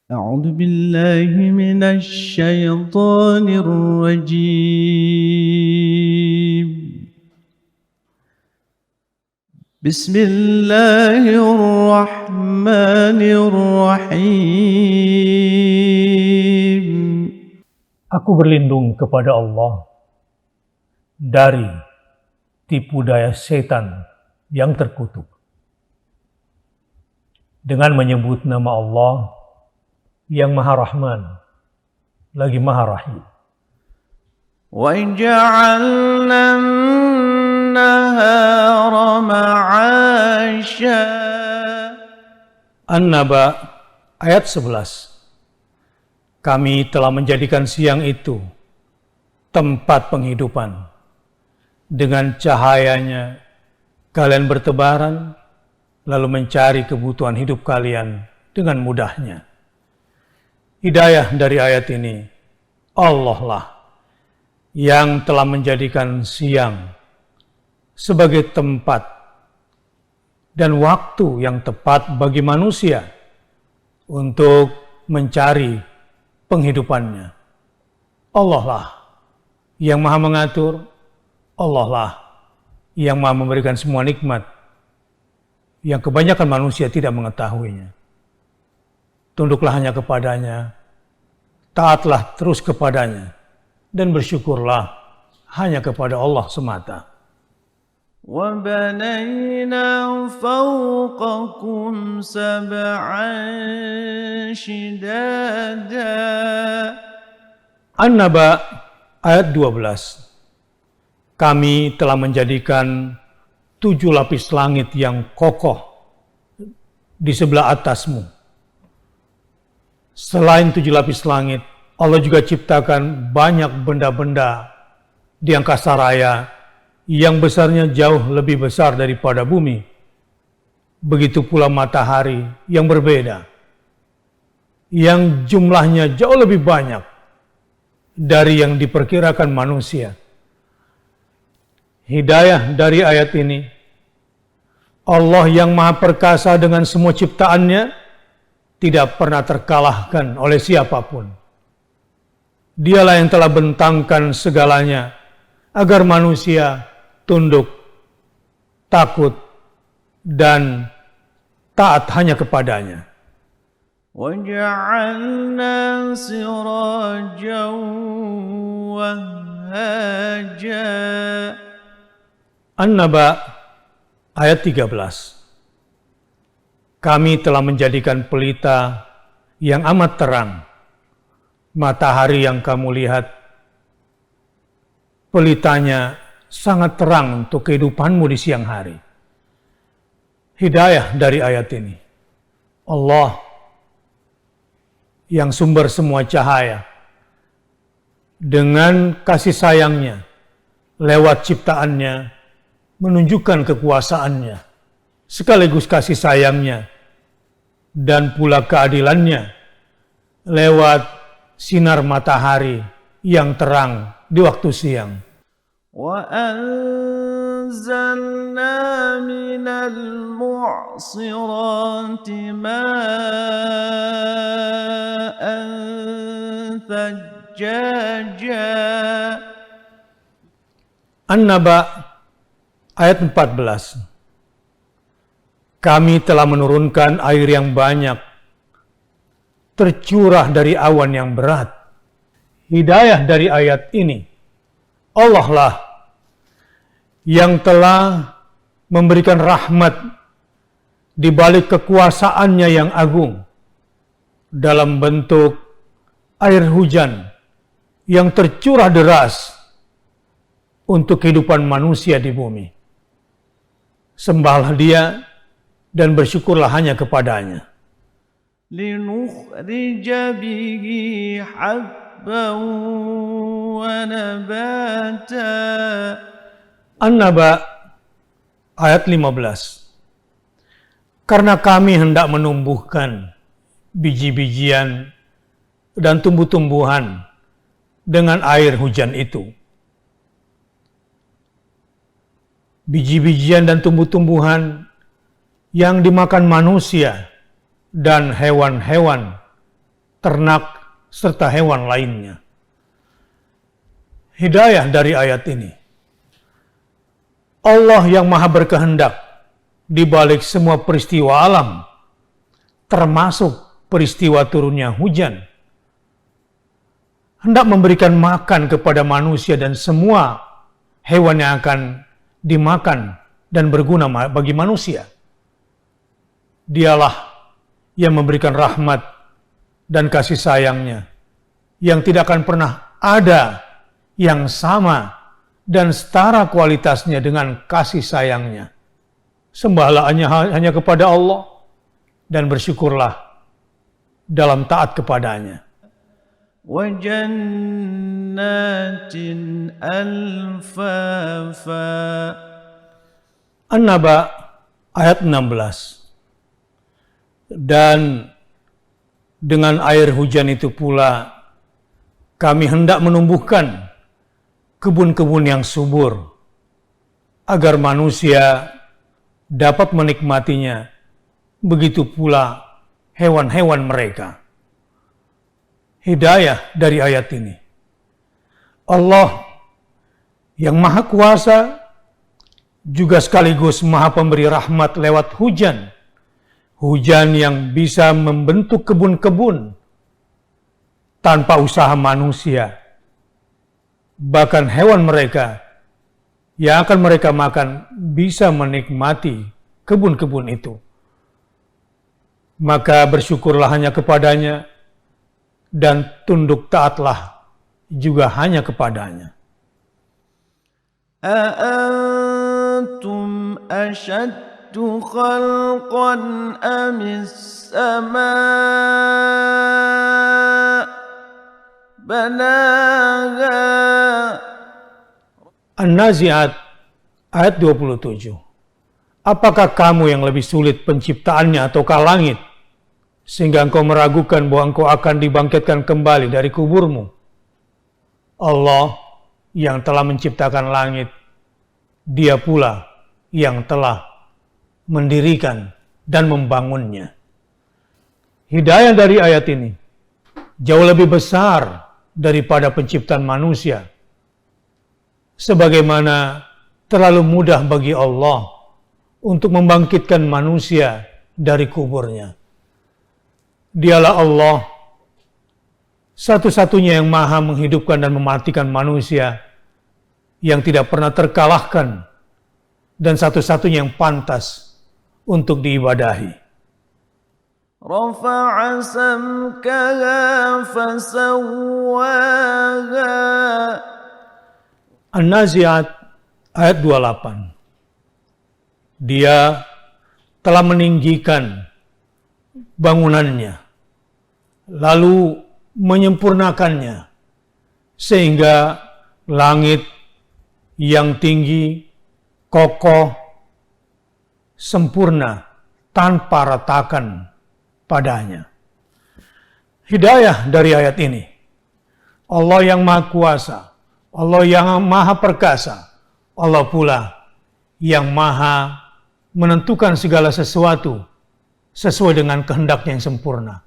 أعوذ بالله من الشيطان الرجيم. بسم الله الرحمن الرحيم. Aku berlindung kepada Allah dari tipu daya setan yang terkutuk. Dengan menyebut nama Allah yang Maha Rahman lagi Maha Rahim. وَجَعَلْنَا النَّهَارَ مَعَاشًا. An-Naba ayat 11. Kami telah menjadikan siang itu tempat penghidupan. Dengan cahayanya kalian bertebaran, lalu mencari kebutuhan hidup kalian dengan mudahnya. Hidayah dari ayat ini, Allah lah yang telah menjadikan siang sebagai tempat dan waktu yang tepat bagi manusia untuk mencari penghidupannya. Allah lah yang maha mengatur, Allah lah yang maha memberikan semua nikmat yang kebanyakan manusia tidak mengetahuinya. Tunduklah hanya kepadanya, taatlah terus kepadanya, dan bersyukurlah hanya kepada Allah semata. وَبَنَيْنَا فَوْقَكُمْ سَبْعًا شِدَادًا. An-Naba ayat 12. Kami telah menjadikan 7 lapis langit yang kokoh di sebelah atasmu. Selain 7 lapis langit, Allah juga ciptakan banyak benda-benda di angkasa raya yang besarnya jauh lebih besar daripada bumi. Begitu pula matahari yang berbeda, yang jumlahnya jauh lebih banyak dari yang diperkirakan manusia. Hidayah dari ayat ini, Allah yang maha perkasa dengan semua ciptaannya tidak pernah terkalahkan oleh siapapun. Dialah yang telah bentangkan segalanya agar manusia tunduk, takut, dan taat hanya kepadanya. وَجَعَلْنَا سِرَاجًا وَهَّاجًا. An-Naba ayat 13. Kami telah menjadikan pelita yang amat terang, matahari yang kamu lihat, pelitanya sangat terang untuk kehidupanmu di siang hari. Hidayah dari ayat ini, Allah yang sumber semua cahaya, dengan kasih sayangnya, lewat ciptaannya, menunjukkan kekuasaannya, sekaligus kasih sayangnya, dan pula keadilannya, lewat sinar matahari yang terang di waktu siang. وَأَنزَلْنَا مِنَ الْمُعْصِرَاتِ مَاءً ثَجَّاجًا. An-Naba ayat 14. Kami telah menurunkan air yang banyak, tercurah dari awan yang berat. Hidayah dari ayat ini, Allah lah yang telah memberikan rahmat di balik kekuasaannya yang agung dalam bentuk air hujan yang tercurah deras untuk kehidupan manusia di bumi. Sembahlah Dia dan bersyukurlah hanya kepadanya. لِنُخْرِجَ بِهِ حَبًّا وَنَبَاتًا. An-Naba ayat 15. Karena kami hendak menumbuhkan biji-bijian dan tumbuh-tumbuhan dengan air hujan itu. Biji-bijian dan tumbuh-tumbuhan yang dimakan manusia dan hewan-hewan ternak, serta hewan lainnya. Hidayah dari ayat ini. Allah yang maha berkehendak di balik semua peristiwa alam, termasuk peristiwa turunnya hujan, hendak memberikan makan kepada manusia dan semua hewan yang akan dimakan dan berguna bagi manusia. Dialah yang memberikan rahmat dan kasih sayangnya yang tidak akan pernah ada yang sama dan setara kualitasnya dengan kasih sayangnya. Sembahlah hanya kepada Allah dan bersyukurlah dalam taat kepadanya. وَجَنَّاتٍ أَلْفَافًا. An-Naba ayat 16. Dan dengan air hujan itu pula kami hendak menumbuhkan kebun-kebun yang subur agar manusia dapat menikmatinya, begitu pula hewan-hewan mereka. Hidayah dari ayat ini. Allah yang maha kuasa juga sekaligus maha pemberi rahmat lewat hujan. Hujan yang bisa membentuk kebun-kebun tanpa usaha manusia. Bahkan hewan mereka yang akan mereka makan bisa menikmati kebun-kebun itu. Maka bersyukurlah hanya kepadanya dan tunduk taatlah juga hanya kepadanya. أأنتم أشد خلقا أم السماء بناها. An-Nazi'at ayat 27. Apakah kamu yang lebih sulit penciptaannya ataukah langit, sehingga engkau meragukan bahwa engkau akan dibangkitkan kembali dari kuburmu? Allah yang telah menciptakan langit, Dia pula yang telah mendirikan dan membangunnya. Hidayah dari ayat ini jauh lebih besar daripada penciptaan manusia. Sebagaimana terlalu mudah bagi Allah untuk membangkitkan manusia dari kuburnya. Dialah Allah satu-satunya yang maha menghidupkan dan mematikan manusia, yang tidak pernah terkalahkan, dan satu-satunya yang pantas untuk diibadahi. رفع سمكها فسواها. An-Nazi'at ayat 28. Dia telah meninggikan bangunannya, lalu menyempurnakannya, sehingga langit yang tinggi, kokoh, sempurna, tanpa retakan padanya. Hidayah dari ayat ini. Allah yang maha kuasa, Allah yang maha perkasa, Allah pula yang maha menentukan segala sesuatu sesuai dengan kehendaknya yang sempurna.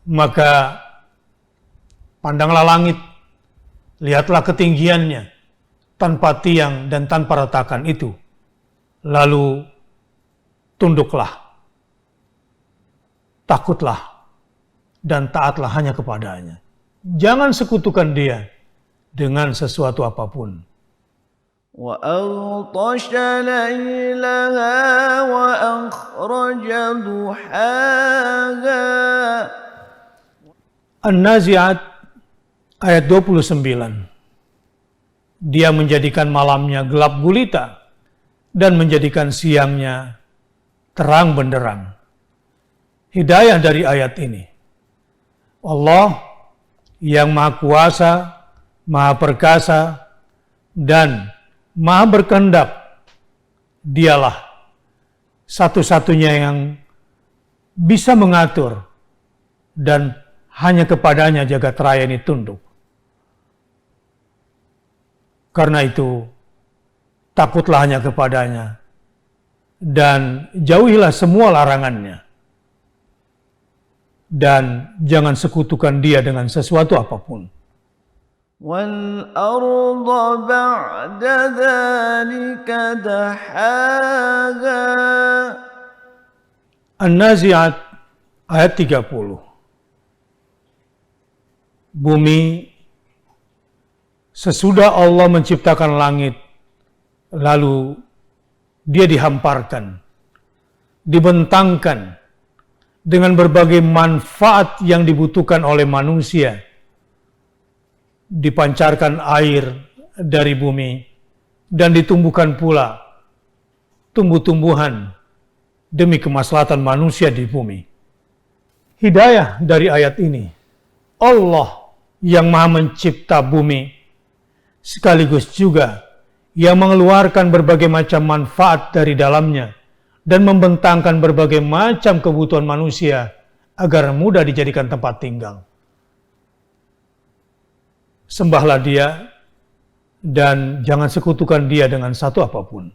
Maka pandanglah langit, lihatlah ketinggiannya, tanpa tiang dan tanpa retakan itu. Lalu tunduklah, takutlah, dan taatlah hanya kepadanya. Jangan sekutukan Dia dengan sesuatu apapun. وأغطش ليلها وأخرج ضحاها. An-Nazi'at ayat 29. Dia menjadikan malamnya gelap gulita dan menjadikan siangnya terang benderang. Hidayah dari ayat ini. Allah yang maha kuasa, maha perkasa, dan maha berkehendak. Dialah satu-satunya yang bisa mengatur, dan hanya kepadanya jagat raya ini tunduk. Karena itu, takutlah hanya kepadanya, dan jauhilah semua larangannya. dan jangan sekutukan Dia dengan sesuatu apapun. وَالْأَرْضَ بَعْدَ ذَلِكَ دَحَاهَا. An-Nazi'at ayat 30. Bumi sesudah Allah menciptakan langit, lalu Dia dihamparkan, dibentangkan dengan berbagai manfaat yang dibutuhkan oleh manusia. Dipancarkan air dari bumi dan ditumbuhkan pula tumbuh-tumbuhan demi kemaslahatan manusia di bumi. Hidayah dari ayat ini, Allah yang Maha Mencipta bumi sekaligus juga yang mengeluarkan berbagai macam manfaat dari dalamnya dan membentangkan berbagai macam kebutuhan manusia agar mudah dijadikan tempat tinggal. Sembahlah Dia dan jangan sekutukan Dia dengan satu apapun.